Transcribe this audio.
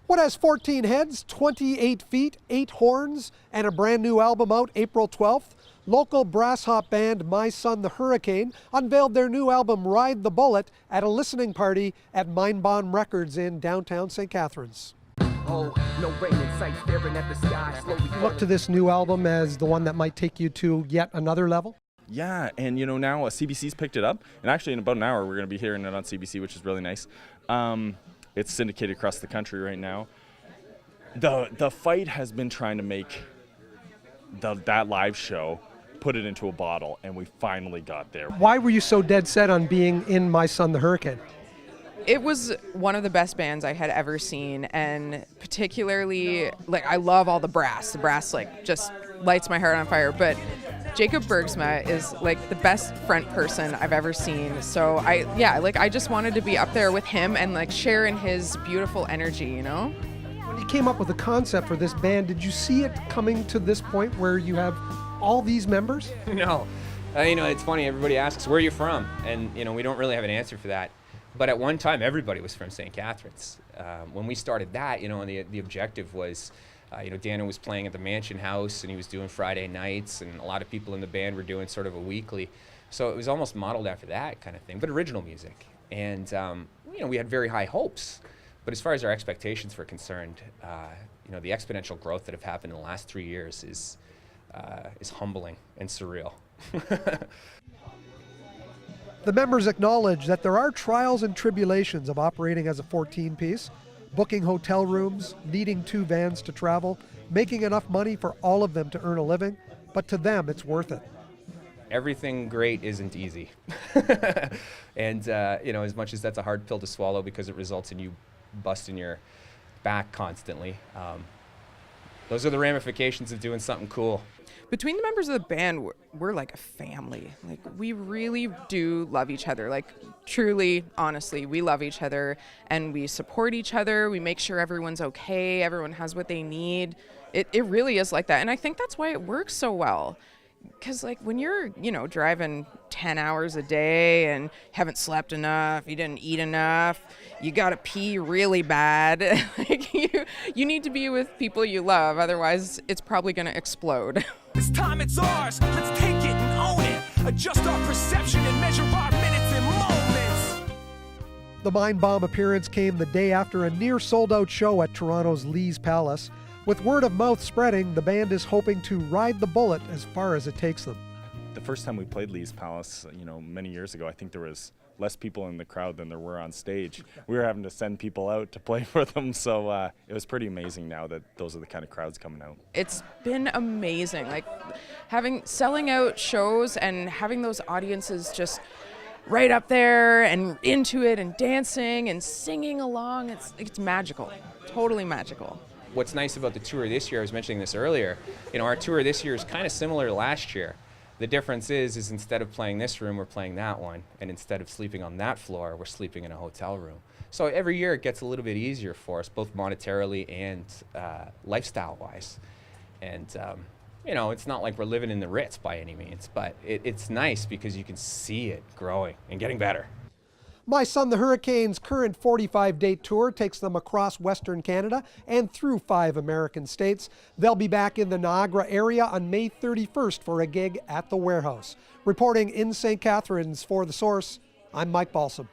What has 14 heads, 28 feet, 8 horns, and a brand new album out April 12th? Local brass hop band My Son the Hurricane unveiled their new album Ride the Bullet at a listening party at Mindbomb Records in downtown St. Catharines. Oh, no rain in sight, staring at the sky, slowly Look to this new album as the one that might take you to yet another level? Yeah, and now CBC's picked it up, and actually in about an hour we're going to be hearing it on CBC, which is really nice. It's syndicated across the country right now. The fight has been trying to make that live show, put it into a bottle, and we finally got there. Why were you so dead set on being in My Son the Hurricane? It was one of the best bands I had ever seen, and particularly, I love all the brass. The brass, just lights my heart on fire, but Jacob Bergsma is, the best front person I've ever seen. So I just wanted to be up there with him and, share in his beautiful energy, you know? When you came up with the concept for this band, did you see it coming to this point where you have all these members? No. It's funny, everybody asks, where are you from? And, we don't really have an answer for that. But at one time, everybody was from St. Catharines. When we started that, and the objective was, Daniel was playing at the Mansion House, and he was doing Friday nights, and a lot of people in the band were doing sort of a weekly. So it was almost modeled after that kind of thing, but original music. And, we had very high hopes. But as far as our expectations were concerned, the exponential growth that have happened in the last 3 years is humbling and surreal. The members acknowledge that there are trials and tribulations of operating as a 14-piece, booking hotel rooms, needing 2 vans to travel, making enough money for all of them to earn a living, but to them it's worth it. Everything great isn't easy. And, as much as that's a hard pill to swallow because it results in you busting your back constantly, those are the ramifications of doing something cool. Between the members of the band, we're like a family. We really do love each other. Truly, honestly, we love each other and we support each other. We make sure everyone's okay, everyone has what they need. It really is like that. And I think that's why it works so well. Because when you're, driving 10 hours a day and haven't slept enough, you didn't eat enough, you gotta pee really bad, you need to be with people you love, otherwise it's probably gonna explode. This time it's ours, let's take it and own it. Adjust our perception and measure our minutes and moments. The Mindbomb appearance came the day after a near sold-out show at Toronto's Lee's Palace. With word of mouth spreading, the band is hoping to ride the bullet as far as it takes them. The first time we played Lee's Palace, many years ago, I think there was less people in the crowd than there were on stage. We were having to send people out to play for them, so it was pretty amazing now that those are the kind of crowds coming out. It's been amazing, selling out shows and having those audiences just right up there and into it and dancing and singing along. It's magical, totally magical. What's nice about the tour this year, I was mentioning this earlier, our tour this year is kind of similar to last year. The difference is instead of playing this room, we're playing that one. And instead of sleeping on that floor, we're sleeping in a hotel room. So every year it gets a little bit easier for us, both monetarily and lifestyle-wise. And, it's not like we're living in the Ritz by any means, but it's nice because you can see it growing and getting better. My Son the Hurricane's current 45-date tour takes them across Western Canada and through 5 American states. They'll be back in the Niagara area on May 31st for a gig at the Warehouse. Reporting in St. Catharines for The Source, I'm Mike Balsom.